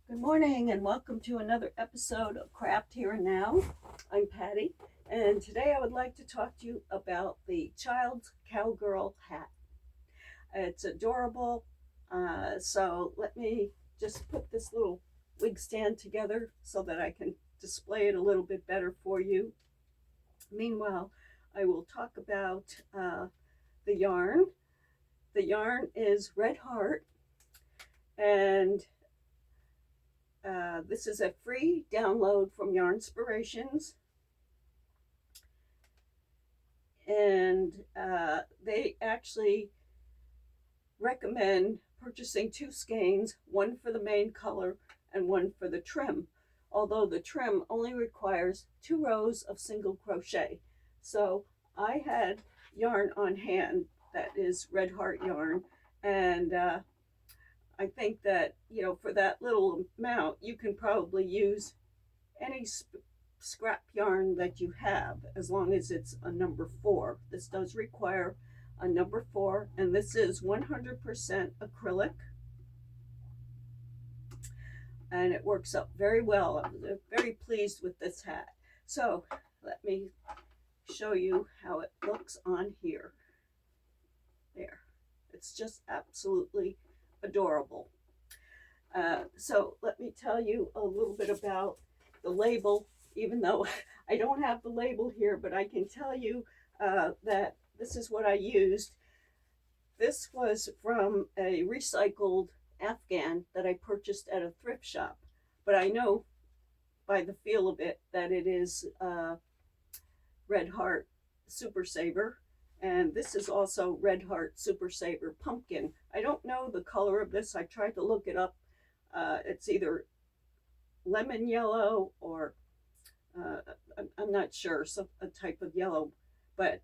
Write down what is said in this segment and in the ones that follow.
Good morning and welcome to another episode of Craft Here and Now. I'm Patty, and today I would like to talk to you about the child's Cowgirl Hat. It's adorable, so let me just put this little wig stand together so that I can display it a little bit better for you. Meanwhile, I will talk about the yarn. The yarn is Red Heart, and this is a free download from Yarnspirations, and they actually recommend purchasing two skeins, one for the main color and one for the trim, although the trim only requires 2 rows of single crochet. So I had yarn on hand that is Red Heart yarn, and I think that, for that little amount, you can probably use any scrap yarn that you have, as long as it's a number 4. This does require a number 4, and this is 100% acrylic, and it works up very well. I'm very pleased with this hat. So let me show you how it looks on here. There, it's just absolutely adorable. So let me tell you a little bit about the label, even though I don't have the label here, but I can tell you that this is what I used. This was from a recycled Afghan that I purchased at a thrift shop, but I know by the feel of it that it is Red Heart Super Saver, and this is also Red Heart Super Saver Pumpkin. I don't know the color of this. I tried to look it up. It's either lemon yellow or I'm not sure, some a type of yellow, but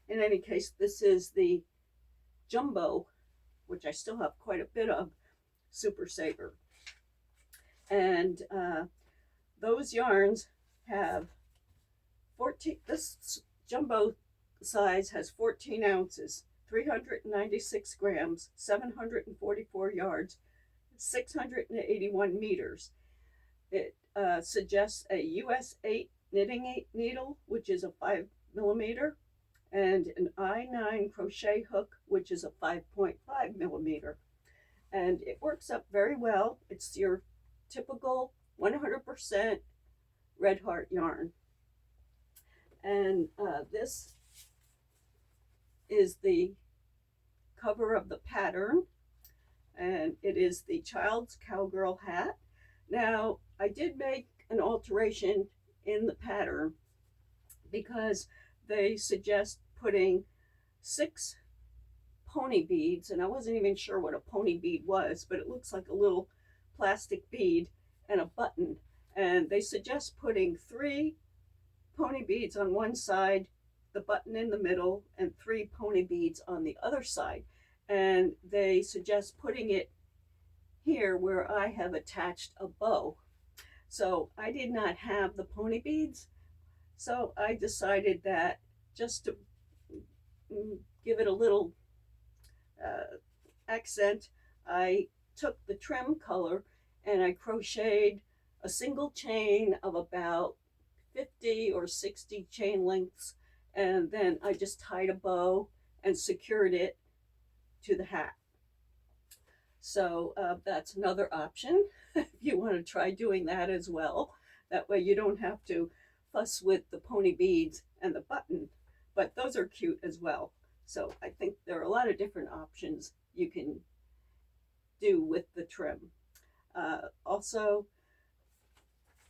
in any case, this is the jumbo, which I still have quite a bit of, Super Saver, and those yarns have 14. This jumbo size has 14 ounces, 396 grams, 744 yards, 681 meters. It suggests a US 8 knitting needle, which is a 5 millimeter, and an I9 crochet hook, which is a 5.5 millimeter. And it works up very well. It's your typical 100% Red Heart yarn. And this is the cover of the pattern, and it is the child's Cowgirl Hat. Now, I did make an alteration in the pattern because they suggest putting 6 pony beads, and I wasn't even sure what a pony bead was, but it looks like a little plastic bead and a button. And they suggest putting 3 pony beads on one side, the button in the middle, and 3 pony beads on the other side. And they suggest putting it here where I have attached a bow. So I did not have the pony beads, so I decided that just to give it a little accent, I took the trim color and I crocheted a single chain of about 50 or 60 chain lengths, and then I just tied a bow and secured it to the hat. So that's another option if you want to try doing that as well. That way you don't have to fuss with the pony beads and the button, but those are cute as well. So I think there are a lot of different options you can do with the trim. Also,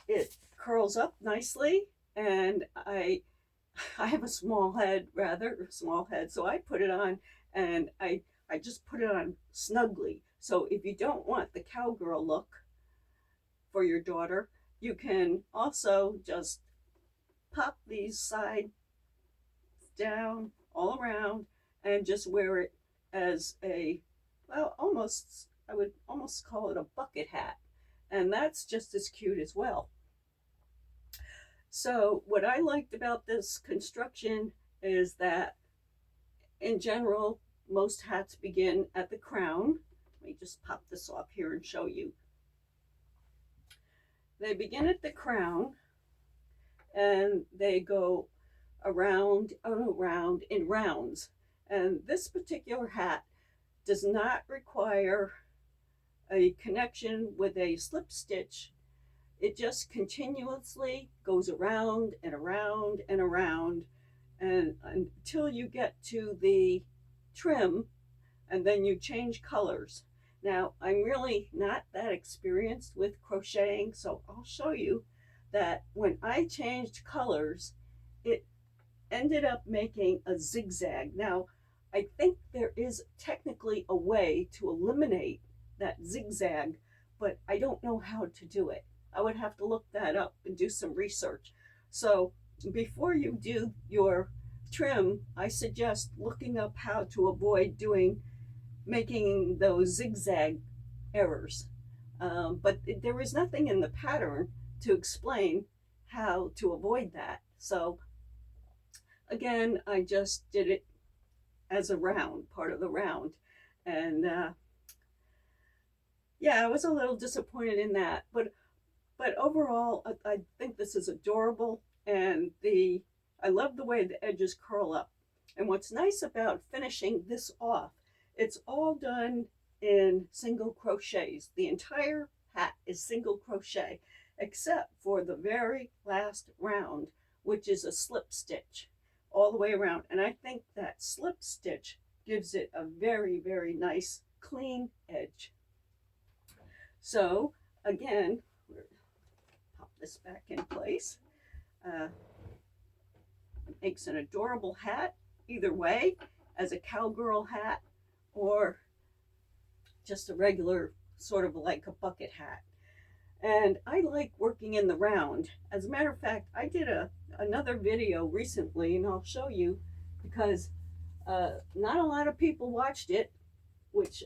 it curls up nicely, and I have a small head, so I put it on, and I just put it on snugly. So if you don't want the cowgirl look for your daughter, you can also just pop these sides down all around and just wear it as a, well, almost, I would almost call it a bucket hat. And that's just as cute as well. So what I liked about this construction is that in general, most hats begin at the crown. Let me just pop this off here and show you They begin at the crown and they go around and around in rounds. And this particular hat does not require a connection with a slip stitch. It just continuously goes around and around and around, and until you get to the trim, and then you change colors. Now, I'm really not that experienced with crocheting, so I'll show you that when I changed colors, it ended up making a zigzag. Now, I think there is technically a way to eliminate that zigzag, but I don't know how to do it. I would have to look that up and do some research. So before you do your trim, I suggest looking up how to avoid making those zigzag errors. But there is nothing in the pattern to explain how to avoid that. So again, I just did it as a round, part of the round. And yeah, I was a little disappointed in that. But overall, I think this is adorable. And I love the way the edges curl up. And what's nice about finishing this off, it's all done in single crochets. The entire hat is single crochet, except for the very last round, which is a slip stitch all the way around. And I think that slip stitch gives it a very, very nice, clean edge. So again, pop this back in place. It makes an adorable hat either way, as a cowgirl hat or just a regular sort of like a bucket hat. And I like working in the round. As a matter of fact, I did another video recently, and I'll show you, because not a lot of people watched it, which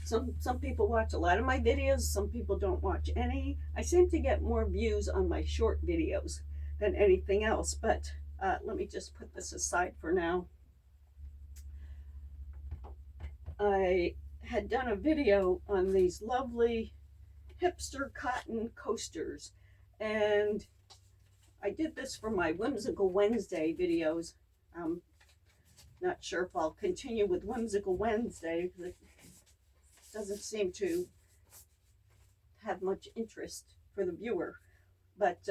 some people watch a lot of my videos, some people don't watch any. I seem to get more views on my short videos than anything else, but let me just put this aside for now. I had done a video on these lovely hipster cotton coasters, and I did this for my Whimsical Wednesday videos. I'm not sure if I'll continue with Whimsical Wednesday because it doesn't seem to have much interest for the viewer. But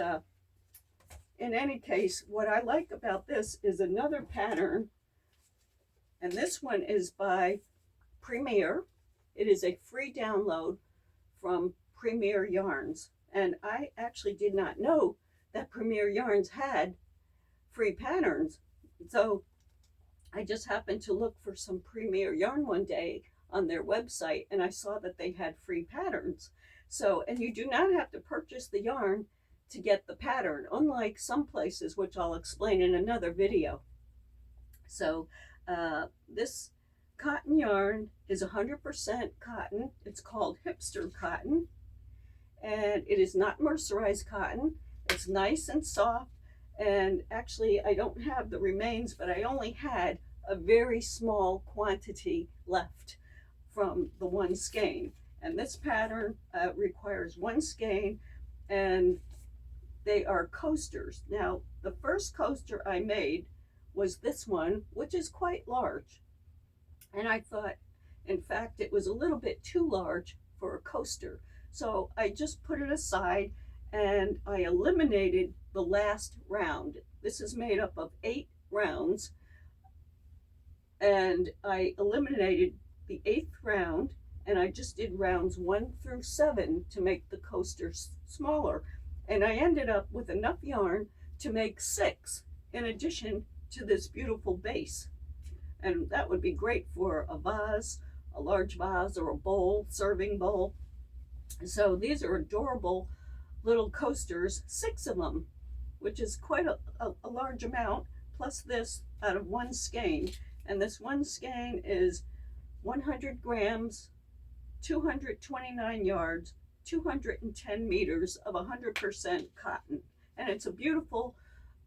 in any case, what I like about this is another pattern, and this one is by Premier. It is a free download from Premier Yarns, and I actually did not know that Premier Yarns had free patterns. So I just happened to look for some Premier yarn one day on their website, and I saw that they had free patterns. So, and you do not have to purchase the yarn to get the pattern, unlike some places, which I'll explain in another video. So this cotton yarn is 100% cotton. It's called hipster cotton, and it is not mercerized cotton. It's nice and soft, and actually I don't have the remains, but I only had a very small quantity left from the one skein. And this pattern requires one skein, and they are coasters. Now, the first coaster I made was this one, which is quite large. And I thought, in fact, it was a little bit too large for a coaster. So I just put it aside and I eliminated the last round. This is made up of 8 rounds. And I eliminated the 8th round, and I just did rounds 1 through 7 to make the coaster smaller. And I ended up with enough yarn to make 6 in addition to this beautiful base. And that would be great for a vase, a large vase, or a bowl, serving bowl. So these are adorable little coasters, 6 of them, which is quite a large amount, plus this out of one skein. And this one skein is 100 grams, 229 yards, 210 meters of 100% cotton. And it's a beautiful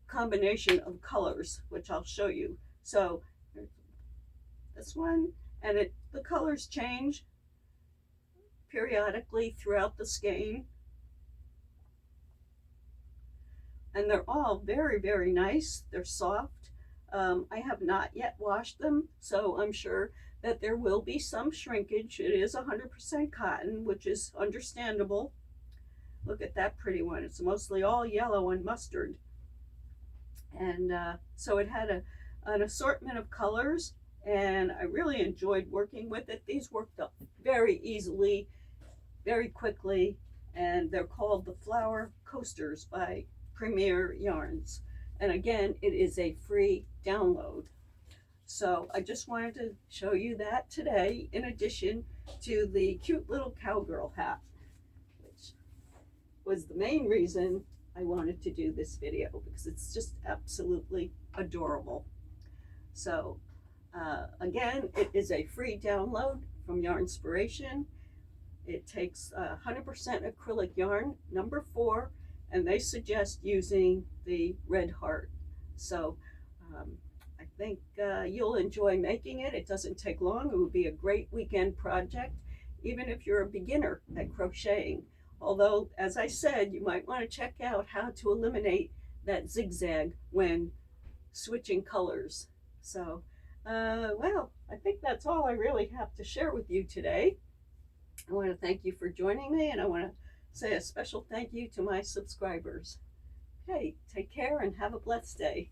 combination of colors, which I'll show you. So this one, and the colors change periodically throughout the skein. And they're all very, very nice. They're soft. I have not yet washed them, so I'm sure that there will be some shrinkage. It is 100% cotton, which is understandable. Look at that pretty one. It's mostly all yellow and mustard. And so it had an assortment of colors, and I really enjoyed working with it. These worked up very easily, very quickly, and they're called the Flower Coasters by Premier Yarns. And again, it is a free download. So I just wanted to show you that today, in addition to the cute little cowgirl hat, which was the main reason I wanted to do this video, because it's just absolutely adorable. So again, it is a free download from Yarnspiration. It takes 100% acrylic yarn, number 4, and they suggest using the red heart. So I think you'll enjoy making it. It doesn't take long. It would be a great weekend project, even if you're a beginner at crocheting. Although, as I said, you might want to check out how to eliminate that zigzag when switching colors. So, well, I think that's all I really have to share with you today. I want to thank you for joining me, and I want to say a special thank you to my subscribers. Okay, take care and have a blessed day.